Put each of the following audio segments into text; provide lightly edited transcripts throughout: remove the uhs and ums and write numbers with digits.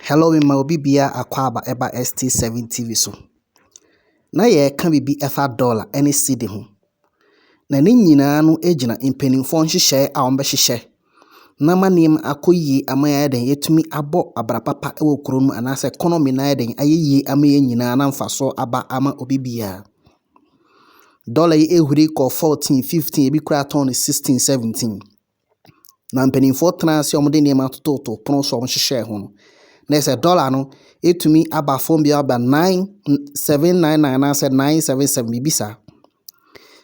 Hello, ma obi bia akwaba eba ST7 TV so. Na ye ka bibi efa dollar ene cedi ho. Na ne nyinaa no ejina mpanimfo nhyehyɛ a wɔn bɛhyehyɛ. Na manem akoyie ama ya den yetumi abɔ abrapapa ɛwɔ kurom anase economy na ya den ayeye ama ye nyinaa na mfaso aba ama obi bia. Dollar yi ehuri kɔ 14, 15, ebi kura ton 16, 17. Na mpanimfo tena se wɔn de nneɛma tototo pono so wɔn hyehyɛ ho no. Na say dollar no etumi aba phone bia aba 9799 na say 977 bibisa.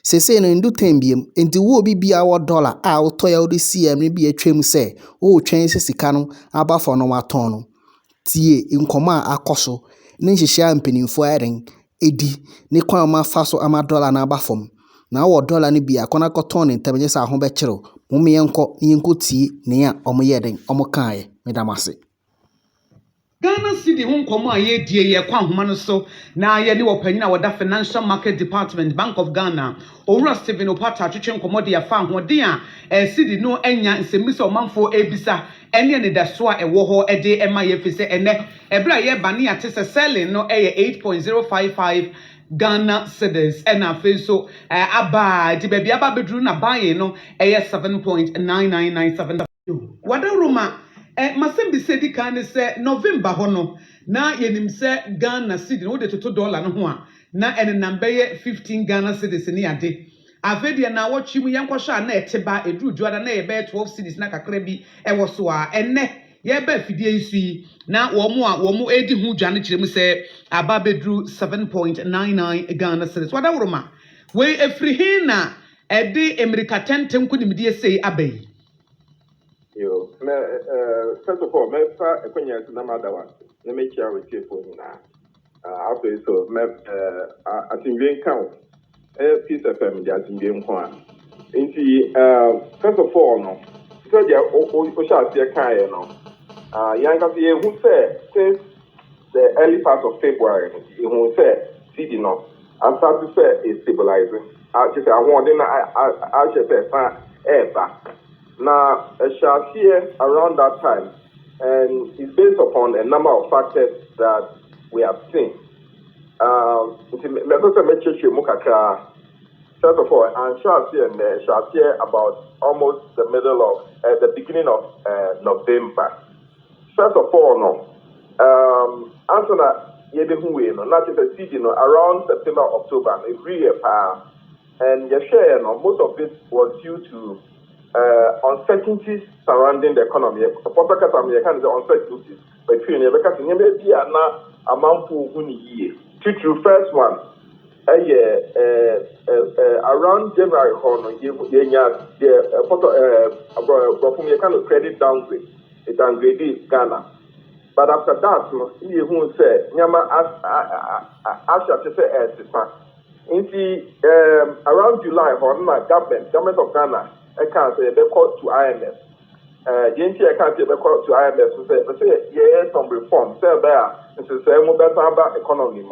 Sese no ndu tembiem enti wo obi bia wo dollar a woto ya wode si amre bia twam say wo twen sika no aba fo no waton no tie nkoma akoso ne nhyehyɛ mpanimfo aren edi ne kwan ma fa so ama dollar na aba fam na wo dollar ne bia kona koton ne ntamje sa ho be kyerɛw mo me yenko tie ne a omo ye den omo kaaye medamase. Ghana cedi ho nkomo a ye die ye kwa homa no so na ye ne wopanyina wada Financial Market Department Bank of Ghana Owura Stephen Opata atwetwe nkomo de afa ahoden a cedi no anya nsemisa omanfo ebisa ene ne daso a ewo ho ede ema ye fise ene ebra ye bane ate se selling no eye 8.055 Ghana cedis ena afi so aba di baabi aba bedru na buying no eye 7.9997 wada Roma Masembi sedi kan se November hono na yenim se Ghana cedi no de toto dollar no ho a na enenam beye 15 Ghana cedis ne ade avedi na wochi mu yankwohwa na eteba eduru juada na ye be 12 cedis na kakra bi ewo so a enne ye be fidie isu na wo mu edi hu dwane kire mu se aba bedru 7.99 Ghana cedis wada woroma we efrihi na edi America tentem kunimdie sei abai. First of all, I can't answer Nana Addo. Let me share with you for now. After so, I think we count a piece of family that in being one. First of all, no, because you are shall see a kind, no. Young who said since the early part of February, who said, see, no, I start to say it's stabilizing. I just I want I just say back. Now, shall here around that time, and it's based upon a number of factors that we have seen. First of all, I shall here about almost the middle of the beginning of November. First of all, no, answer not just a season around September, October, every year, and your share, most of this was due to uncertainties surrounding the economy. Uncertainties between the first one, around January, the credit downgrade, it downgraded Ghana. But after that, you say, around July, government of Ghana, I can't say they call to IMF. I can't say they call to IMF to say, yeah, some reform. Say there, it's a say better economy.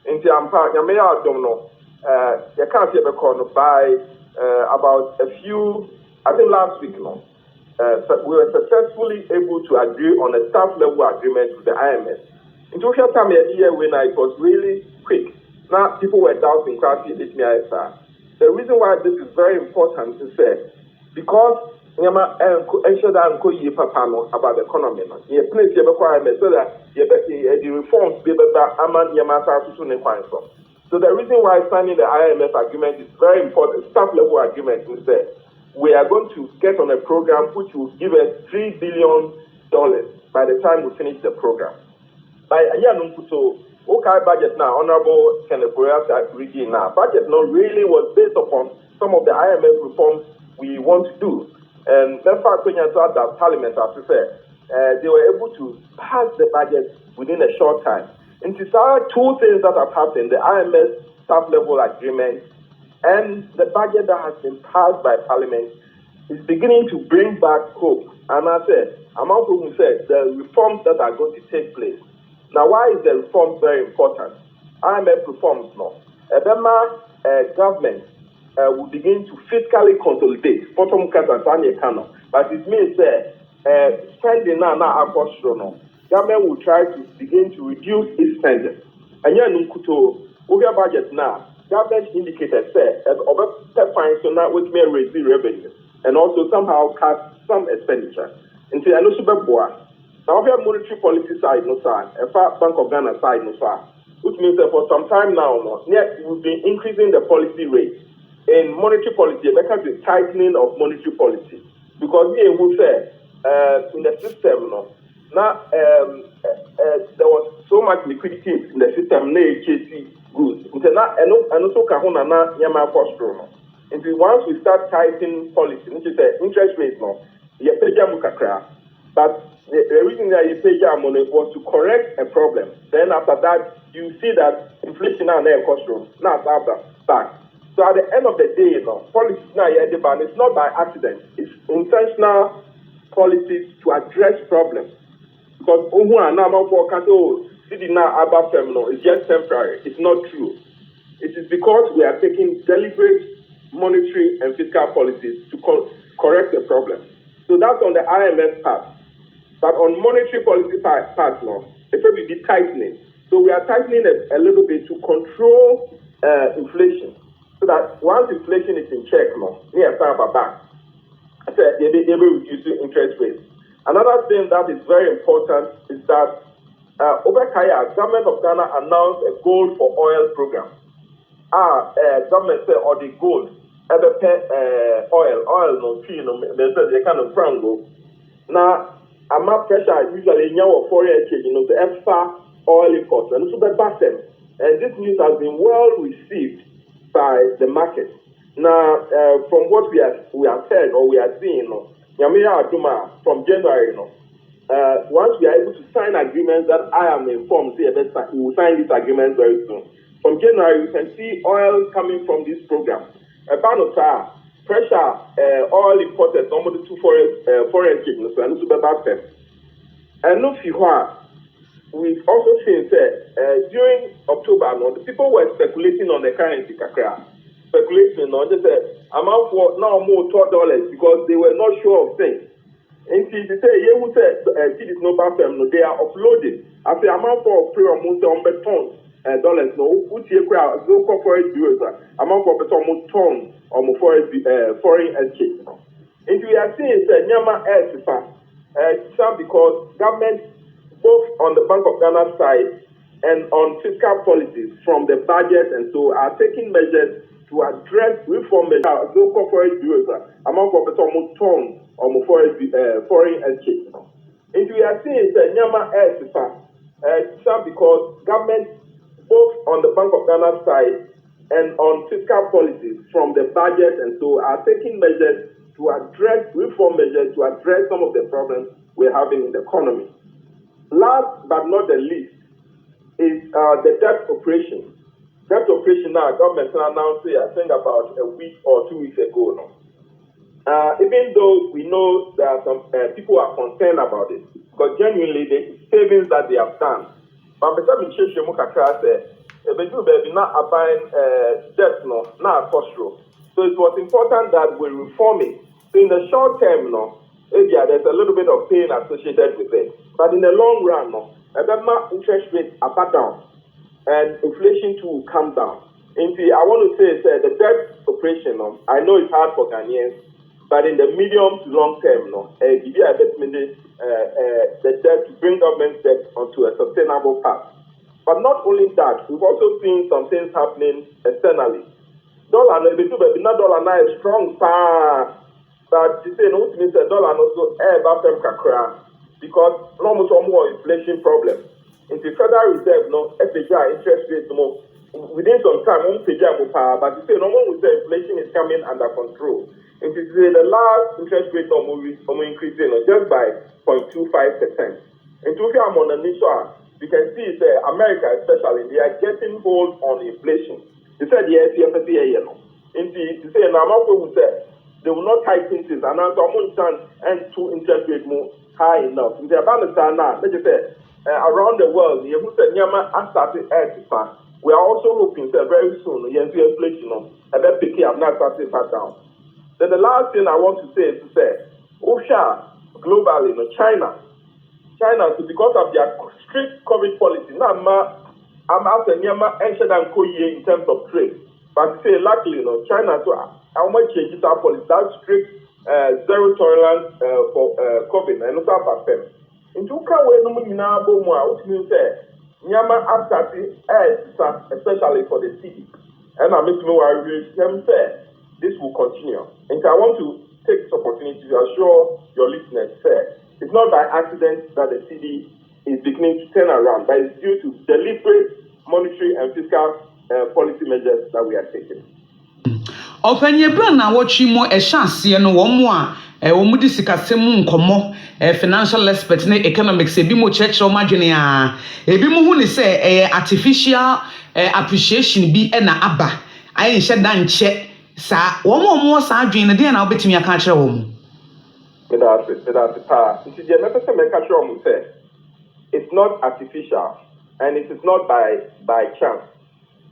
Into I don't know. You can't say they call by about a few. I think last week, no. We were successfully able to agree on a staff level agreement with the IMF. Into a time year when it was really quick. Now people were doubting the reason why this is very important to say, because about the economy, so that the reforms be so the reason why signing the IMF agreement is very important, staff level agreement, is that we are going to get on a program which will give us $3 billion by the time we finish the program. By okay, budget now, Honorable Kenneth reading now. Budget now really was based upon some of the IMF reforms we want to do. And that's why when you saw that Parliament, as we said, they were able to pass the budget within a short time. And these are two things that have happened: the IMF staff level agreement and the budget that has been passed by Parliament is beginning to bring back hope. And I said, among whom said the reforms that are going to take place. Now, why is the reform very important? IMF reforms now. Government will begin to fiscally consolidate. But it means spending now across government will try to begin to reduce its spending. And yeah, Nkuto, over budget now, government indicated say over fine so now which may raise the revenue and also somehow cut some expenditure. Until I know super boy. Now we have monetary policy side no sir, a Bank of Ghana side no sir. Which means that for some time now, we've been increasing the policy rate. In monetary policy, because the tightening of monetary policy. Because here we say in the system, now there was so much liquidity in the system, HAC goods. And also kahuna na yama postro. And once we start tightening policy, which is the interest rate, you pay mukakra. But the reason that you pay money was to correct a problem. Then after that, you see that inflation now cost room. Now after back. So at the end of the day, policy now it's not by accident. It's intentional policies to address problems. Because it's just temporary. It's not true. It is because we are taking deliberate monetary and fiscal policies to correct the problem. So that's on the IMF part. But on monetary policy part now, it will be tightening. So we are tightening a little bit to control inflation. So that once inflation is in check now, near back, they'll be able to reduce interest rates. Another thing that is very important is that over Kaya, government of Ghana announced a gold for oil program. Government said, or the gold, oil no tree, they kind of brown gold. Now, I'm not pressure usually in our foreign exchange, the extra oil imports, and also the bottom. And this news has been well received by the market. Now, from what we have said or we are seeing, Yamira Aduma from January, once we are able to sign agreements that I am informed, we will sign this agreement very soon. From January, you can see oil coming from this program. Pressure oil imported normally to foreign exchange, and to the basket. And no fewer. We've also seen that during October, the people were speculating on the currency, speculating on the amount for now more $12 because they were not sure of things. And see, they say, you said cedis no problem, they are uploading. As the amount for pre-almost $100 dollars, no, put your crowd, no corporate bureaus, amount for almost ton or foreign exchange. And we are seeing that Nyama air some because government, both on the Bank of Ghana side and on fiscal policies from the budget and so are taking measures to address reform measures, no corporate bureaus, amount for almost ton or foreign exchange. And we are seeing that Nyama air some because government, both on the Bank of Ghana side and on fiscal policies from the budget and so are taking measures to address reform measures to address some of the problems we're having in the economy. Last but not the least is the debt operation. Debt operation now, government announced it, I think about a week or 2 weeks ago now. Even though we know that some people are concerned about it, because genuinely the savings that they have done. But because we change the Mukakra said, baby not abide debt no, not cost row. So it was important that we reform it. So in the short term, there's a little bit of pain associated with it. But in the long run, interest rates are back down and inflation too will come down. And see, I want to say the debt operation, I know it's hard for Ghanaians, but in the medium to long term, the debt to bring government debt onto a sustainable path. But not only that, we've also seen some things happening externally. Dollar, now is strong, but you say no, means the dollar also about them kakra because almost more inflation problem. In the Federal Reserve, FHI interest rates more within some time won't pay power, but you say no one will say inflation is coming under control. If you say the last interest rate increasing just by 0.25%. And to I'm on the initial, you can see America especially they are getting hold on inflation. They said the SFSA, and you say now will say they will not tighten things and now and two interest rate more high enough. In the balance now, let's just say around the world, you said Nyama started we are also hoping that very soon the inflation and then picking up not starting back down. Then the last thing I want to say is to say, globally, China China, so because of their strict COVID policy, now I'm after Myanmar and Koye in terms of trade. But say luckily, China, so how much changes our policy, that strict zero tolerance for COVID, and also about them. In two ways, which means Myanmar after especially for the city. And I'm making them say this will continue. And I want to take this opportunity to assure your listeners that it's not by accident that the city is beginning to turn around, but it's due to deliberate monetary and fiscal policy measures that we are taking. Openye brana wachi mo ehyanse no wo mo a wo mu disikasem nkomo financial experts ne economics ebi mo church o madwene a ebi mo hu ne se artificial appreciation bi na aba ayi hye dan che sa wo mo sa adwene ne de na obetimi aka kire wo mo. That's pa. It's not artificial and it is not by chance,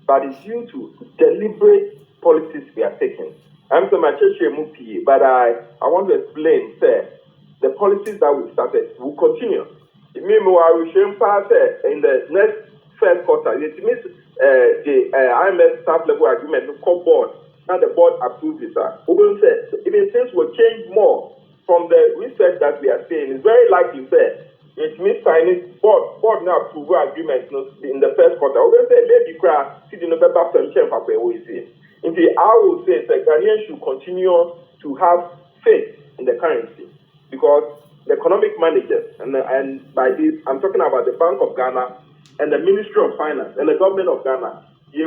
but it's due to deliberate policies we are taking. I'm so much but I want to explain, sir, the policies that we started will continue. Meanwhile, we should pass in the next first quarter. It means the IMF staff level agreement to come board. Now the board approves it. Even things will change more from the research that we are seeing. It's very likely that it means Chinese board now approve agreement in the first quarter. We're going to say maybe see the November from Chef I will say that Ghanaians should continue to have faith in the currency because the economic managers and by this I'm talking about the Bank of Ghana and the Ministry of Finance and the government of Ghana. So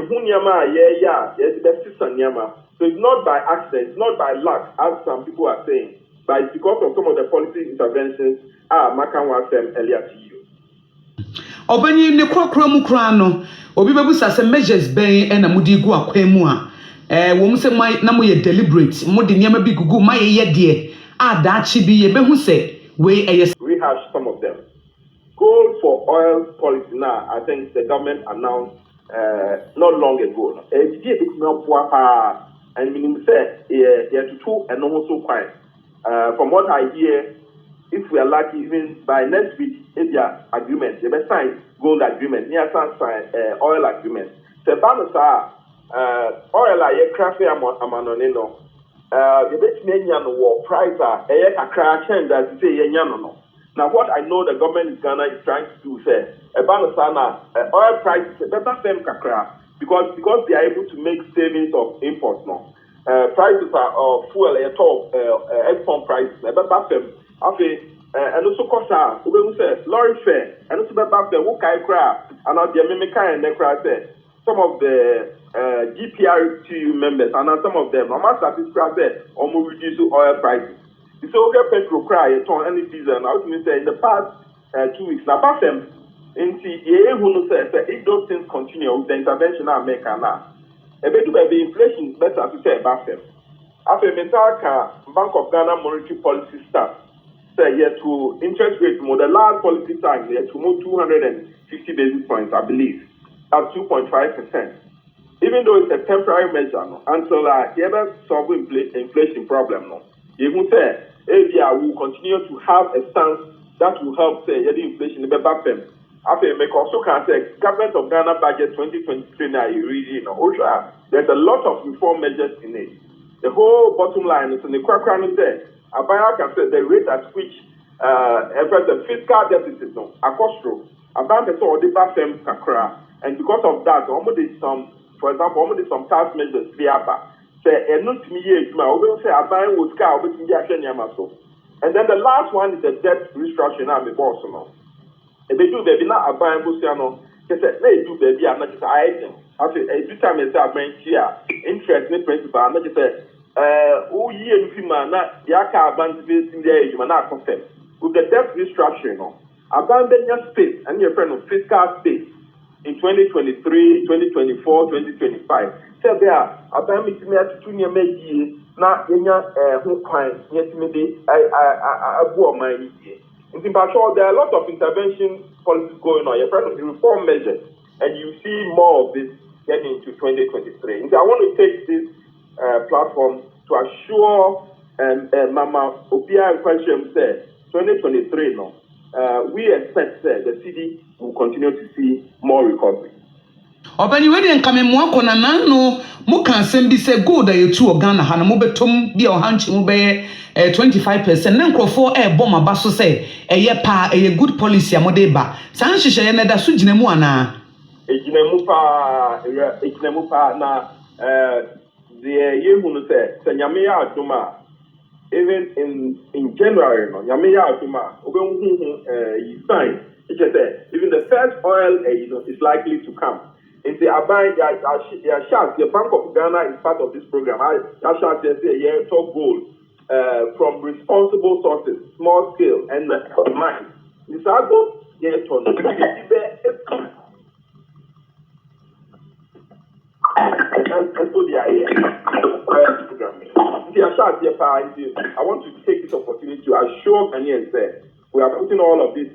it's not by accident, it's not by luck, as some people are saying, but it's because of some of the policy interventions Makan was earlier to you. Obani ne kwakra mu kra no obi bebusa se measures ben na mudi gu akwan mu a wo mu se na mo ye deliberate mo de niam bi gugu ma ye de a da chi bi ye behu se we rehash some of them. Gold for oil policy now, I think the government announced not long ago. And meaning say to two and also quite. From what I hear, if we are lucky, even by next week, if there agreement, they will sign gold agreement, near sign oil agreement. The balance oil a craft amanonino. The best many war price a crash and that say no. Now what I know the government of Ghana is trying to do is oil prices better them kakra because they are able to make savings of imports now. Prices are fuel top export prices better them okay and also cost we say lorry fare and also better them who kai cra and now the mimika and the cra say some of the GPRTU members and some of them normal statistics say almost reduce oil prices. So okay, petrol cry a ton any season. I would say in the past 2 weeks. Now, back them into who says that if those things continue with the intervention I make now, a bit of the inflation is better to say back them. After the Bank of Ghana monetary policy staff say yeah to interest rate more the last policy time yeah to move 250 basis points, I believe, at 2.5%. Even though it's a temporary measure, no, until you ever solve inflation problem, no, you will say. ABI will continue to have a stance that will help say the inflation in the back them. After make also can say government of Ghana budget 2023 now you read there's a lot of reform measures in it. The whole bottom line is in the crackdown there. Abaya can say the rate at which the fiscal deficit no acostro about the so the back them kakra and because of that almost some for example almost some tax measures be about. And then the last one is the debt restructuring. I'm a boss. If they do, they be not a buying Busiano. They said, they do, baby, I'm not just item. After every time they start buying here, interest in principle, I'm not just oh, year, not Yaka abandoned in the age, man, not concept. With the debt restructuring, abandon your space and your friend of fiscal space in 2023, 2024, 2025. There about me to me at junior maybe not in your who kind yet maybe I bore my year. In Sure, there are a lot of intervention policies going on. You're part of the reform measures, and you see more of this getting into 2023. And so I want to take this platform to assure Mama Opia and question said 2023 no. we expect the city will continue to see more recovery. Obani we dey nkame mo akona nanu mo kan asem bi say gold ayetu o Ghana ha na mo betom bi o hanchi mo be 25% na nkrofo bom aba so say eye pa eye good policy amode ba san hyehyeye na da so gina mu ana Ejinemu pa na the yehunu say nyame ya adoma even in January no nyame ya adoma obenhu you sign it say even the first oil is likely to come. In the Abai, the Bank of Ghana is part of this program. Yasha say top gold from responsible sources, small scale and mine. Misago yes on I want to take this opportunity to assure Ghanaians that we are putting all of this in